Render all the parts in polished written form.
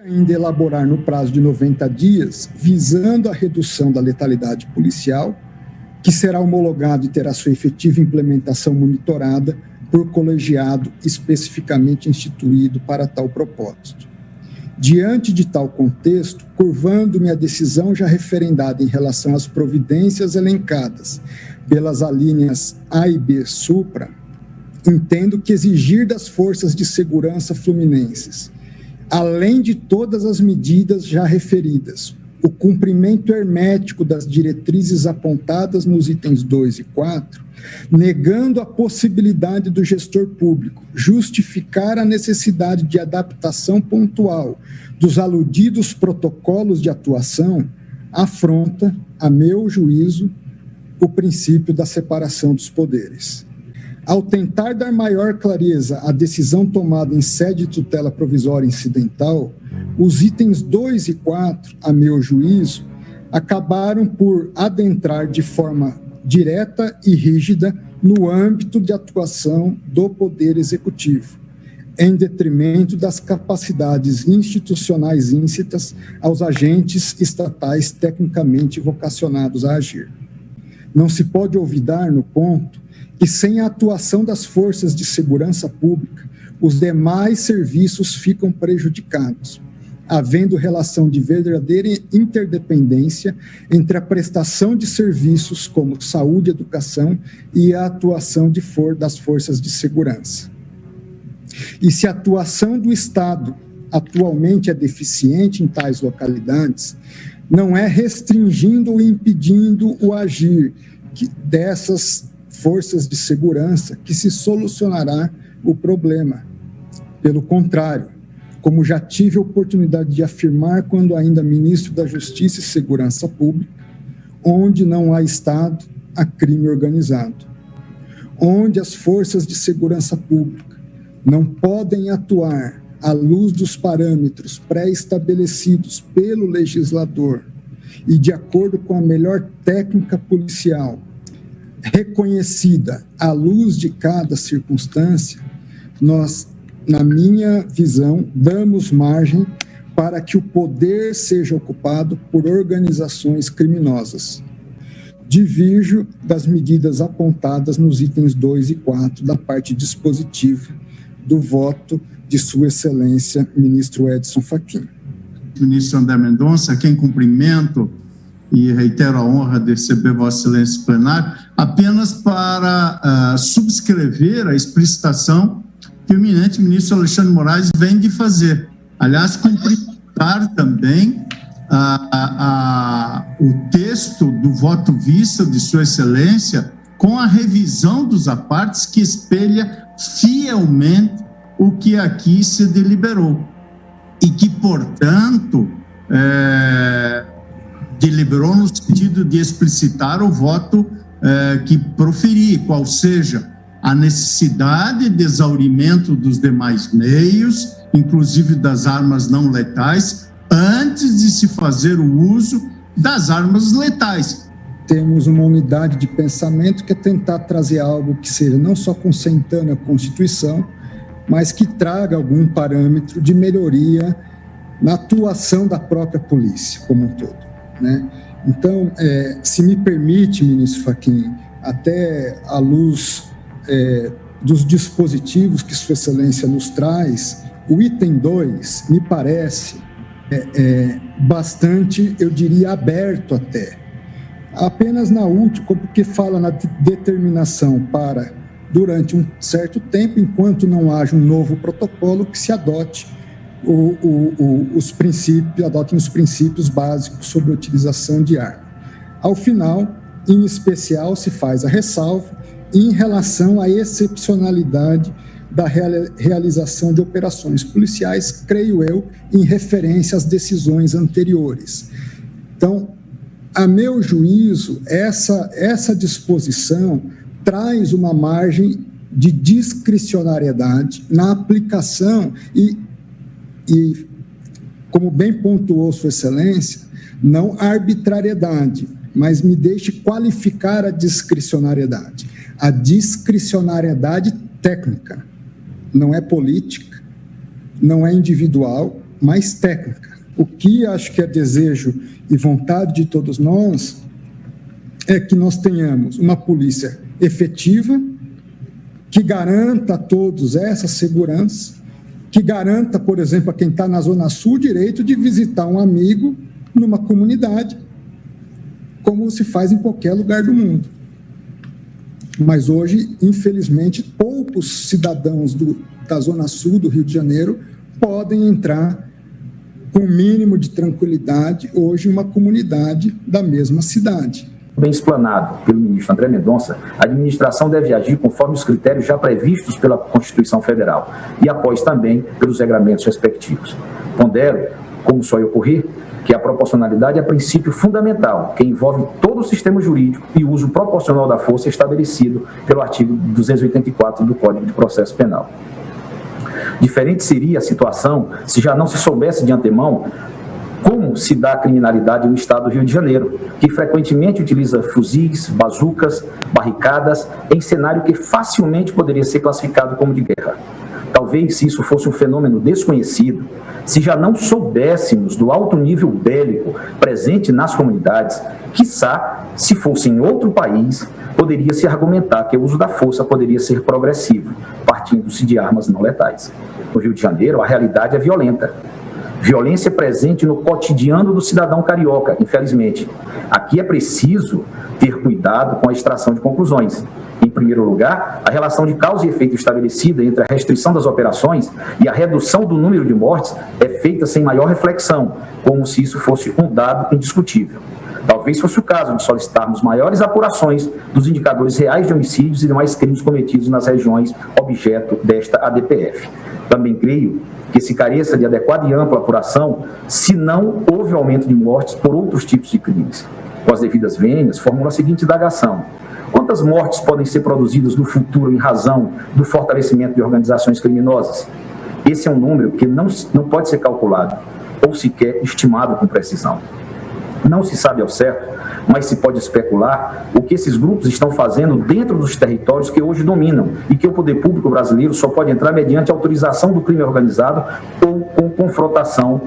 Ainda elaborar no prazo de 90 dias, visando a redução da letalidade policial, que será homologado e terá sua efetiva implementação monitorada por colegiado especificamente instituído para tal propósito. Diante de tal contexto, curvando-me a decisão já referendada em relação às providências elencadas pelas alíneas A e B supra, entendo que exigir das forças de segurança fluminenses, além de todas as medidas já referidas, o cumprimento hermético das diretrizes apontadas nos itens 2 e 4, negando a possibilidade do gestor público justificar a necessidade de adaptação pontual dos aludidos protocolos de atuação, afronta, a meu juízo, o princípio da separação dos poderes. Ao tentar dar maior clareza à decisão tomada em sede de tutela provisória incidental, os itens 2 e 4, a meu juízo, acabaram por adentrar de forma direta e rígida no âmbito de atuação do Poder Executivo, em detrimento das capacidades institucionais íncitas aos agentes estatais tecnicamente vocacionados a agir. Não se pode olvidar, no ponto, que sem a atuação das forças de segurança pública, os demais serviços ficam prejudicados, havendo relação de verdadeira interdependência entre a prestação de serviços como saúde e educação e a atuação das forças de segurança. E se a atuação do Estado atualmente é deficiente em tais localidades, não é restringindo ou impedindo o agir dessas forças de segurança que se solucionará o problema. Pelo contrário, como já tive a oportunidade de afirmar quando ainda ministro da Justiça e Segurança Pública, onde não há Estado, há crime organizado. Onde as forças de segurança pública não podem atuar à luz dos parâmetros pré-estabelecidos pelo legislador e de acordo com a melhor técnica policial, reconhecida à luz de cada circunstância, nós, na minha visão, damos margem para que o poder seja ocupado por organizações criminosas. Divirjo das medidas apontadas nos itens 2 e 4 da parte dispositiva do voto de Sua Excelência, ministro Edson Fachin. Ministro André Mendonça, a quem cumprimento e reitero a honra de receber Vossa Excelência plenário, apenas para subscrever a explicitação que o eminente ministro Alexandre Moraes vem de fazer. Aliás, cumprimentar também o texto do voto vista de Sua Excelência com a revisão dos apartes que espelha fielmente o que aqui se deliberou e que, portanto, deliberou no sentido de explicitar o voto que proferi, qual seja a necessidade de exaurimento dos demais meios, inclusive das armas não letais, antes de se fazer o uso das armas letais. Temos uma unidade de pensamento que é tentar trazer algo que seja não só consentâneo à Constituição, mas que traga algum parâmetro de melhoria na atuação da própria polícia como um todo, né? Então, se me permite, ministro Fachin, até à luz dos dispositivos que Sua Excelência nos traz, o item 2 me parece bastante, eu diria, aberto até. Apenas na última, porque fala na determinação para, durante um certo tempo, enquanto não haja um novo protocolo, que se adote adotem os princípios básicos sobre a utilização de arma. Ao final, em especial, se faz a ressalva em relação à excepcionalidade da realização de operações policiais, creio eu, em referência às decisões anteriores. Então, a meu juízo, essa disposição traz uma margem de discricionariedade na aplicação e, como bem pontuou Sua Excelência, não arbitrariedade, mas me deixe qualificar a discricionariedade. A discricionariedade técnica não é política, não é individual, mais técnica. O que acho que é desejo e vontade de todos nós é que nós tenhamos uma polícia efetiva, que garanta a todos essa segurança, que garanta, por exemplo, a quem está na Zona Sul o direito de visitar um amigo numa comunidade, como se faz em qualquer lugar do mundo. Mas hoje, infelizmente, poucos cidadãos da Zona Sul do Rio de Janeiro podem entrar com o mínimo de tranquilidade hoje em uma comunidade da mesma cidade. Bem explanado pelo ministro André Mendonça, a administração deve agir conforme os critérios já previstos pela Constituição Federal e após também pelos regramentos respectivos. Pondero, como só ocorrer, que a proporcionalidade é princípio fundamental, que envolve todo o sistema jurídico e o uso proporcional da força estabelecido pelo artigo 284 do Código de Processo Penal. Diferente seria a situação se já não se soubesse de antemão como se dá a criminalidade no estado do Rio de Janeiro, que frequentemente utiliza fuzis, bazucas, barricadas, em cenário que facilmente poderia ser classificado como de guerra. Talvez, se isso fosse um fenômeno desconhecido, se já não soubéssemos do alto nível bélico presente nas comunidades, quiçá, se fosse em outro país, poderia-se argumentar que o uso da força poderia ser progressivo, partindo-se de armas não letais. No Rio de Janeiro, a realidade é violenta. Violência presente no cotidiano do cidadão carioca, infelizmente. Aqui é preciso ter cuidado com a extração de conclusões. Em primeiro lugar, a relação de causa e efeito estabelecida entre a restrição das operações e a redução do número de mortes é feita sem maior reflexão, como se isso fosse um dado indiscutível. Talvez fosse o caso de solicitarmos maiores apurações dos indicadores reais de homicídios e demais crimes cometidos nas regiões objeto desta ADPF. Também creio que se careça de adequada e ampla apuração se não houve aumento de mortes por outros tipos de crimes. Com as devidas vênias, formula a seguinte indagação: quantas mortes podem ser produzidas no futuro em razão do fortalecimento de organizações criminosas? Esse é um número que não pode ser calculado ou sequer estimado com precisão. Não se sabe ao certo, mas se pode especular o que esses grupos estão fazendo dentro dos territórios que hoje dominam e que o poder público brasileiro só pode entrar mediante autorização do crime organizado ou com confrontação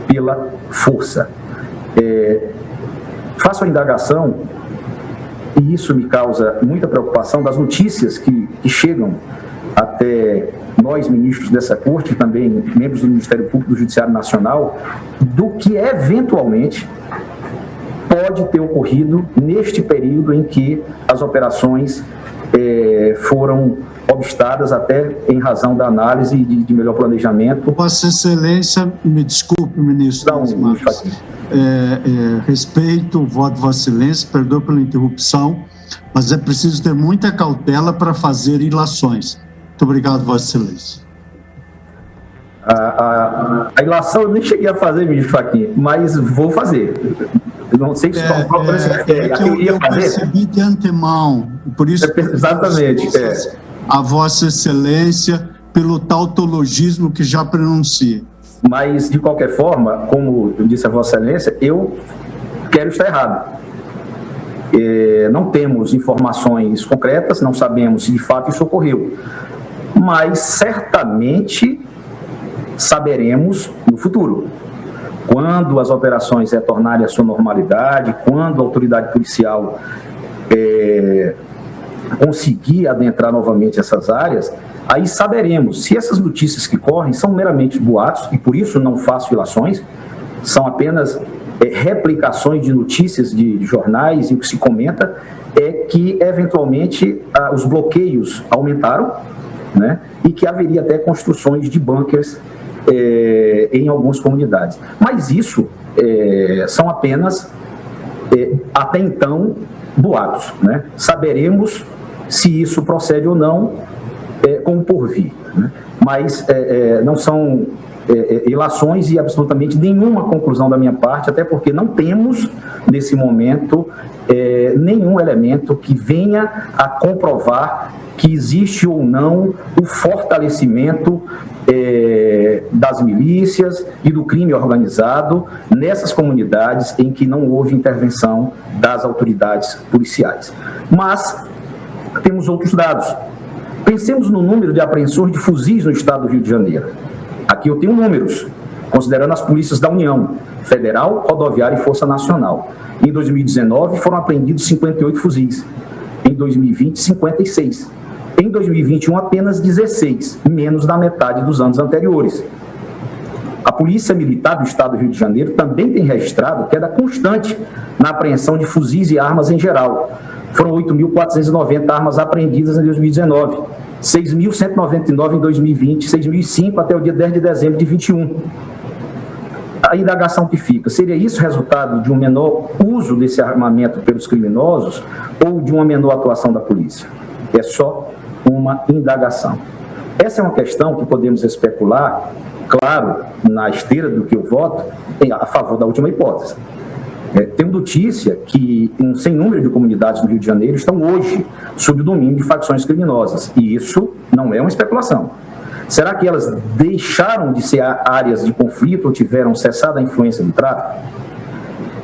pela força. Faço a indagação, e isso me causa muita preocupação, das notícias que chegam até nós, ministros dessa corte, e também membros do Ministério Público do Judiciário Nacional, do que eventualmente pode ter ocorrido neste período em que as operações foram obstadas até em razão da análise de melhor planejamento. Vossa Excelência, me desculpe, ministro, respeito o voto de Vossa Excelência, perdoe pela interrupção, mas é preciso ter muita cautela para fazer ilações. Muito obrigado, Vossa Excelência. A ilação eu nem cheguei a fazer, ministro Fachin, mas vou fazer. Não sei se eu percebi de antemão, por isso exatamente a Vossa Excelência pelo tautologismo que já pronuncia. Mas, de qualquer forma, como eu disse a Vossa Excelência, eu quero estar errado. Não temos informações concretas, não sabemos se de fato isso ocorreu, mas certamente saberemos no futuro. Quando as operações retornarem à sua normalidade, quando a autoridade policial conseguir adentrar novamente essas áreas, aí saberemos se essas notícias que correm são meramente boatos, e por isso não faço ilações, são apenas replicações de notícias de jornais, e o que se comenta é que, eventualmente, os bloqueios aumentaram, né, e que haveria até construções de bunkers em algumas comunidades. Mas isso são apenas, até então, boatos, né? Saberemos se isso procede ou não com o porvir, né? Mas não são ilações e absolutamente nenhuma conclusão da minha parte, até porque não temos, nesse momento, nenhum elemento que venha a comprovar que existe ou não o fortalecimento das milícias e do crime organizado nessas comunidades em que não houve intervenção das autoridades policiais. Mas temos outros dados. Pensemos no número de apreensões de fuzis no estado do Rio de Janeiro. Aqui eu tenho números. considerando as polícias da União, Federal, Rodoviária e Força Nacional. Em 2019, foram apreendidos 58 fuzis. Em 2020, 56. Em 2021, apenas 16, menos da metade dos anos anteriores. A Polícia Militar do Estado do Rio de Janeiro também tem registrado queda constante na apreensão de fuzis e armas em geral. Foram 8.490 armas apreendidas em 2019, 6.199 em 2020, 6.005 até o dia 10 de dezembro de 2021. A indagação que fica, seria isso resultado de um menor uso desse armamento pelos criminosos ou de uma menor atuação da polícia? É só uma indagação. Essa é uma questão que podemos especular, claro, na esteira do que eu voto, a favor da última hipótese. Tenho notícia que um sem número de comunidades no Rio de Janeiro estão hoje sob o domínio de facções criminosas, e isso não é uma especulação. Será que elas deixaram de ser áreas de conflito ou tiveram cessado a influência do tráfico?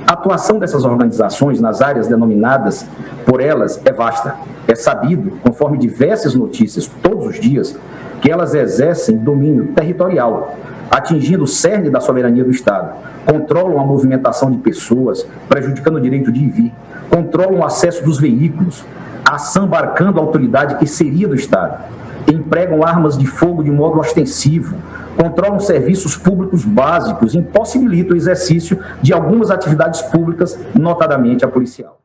A atuação dessas organizações nas áreas denominadas por elas é vasta. É sabido, conforme diversas notícias todos os dias, que elas exercem domínio territorial, atingindo o cerne da soberania do Estado, controlam a movimentação de pessoas, prejudicando o direito de ir e vir, controlam o acesso dos veículos, assambarcando a autoridade que seria do Estado, empregam armas de fogo de modo ostensivo, controlam serviços públicos básicos, impossibilitam o exercício de algumas atividades públicas, notadamente a policial.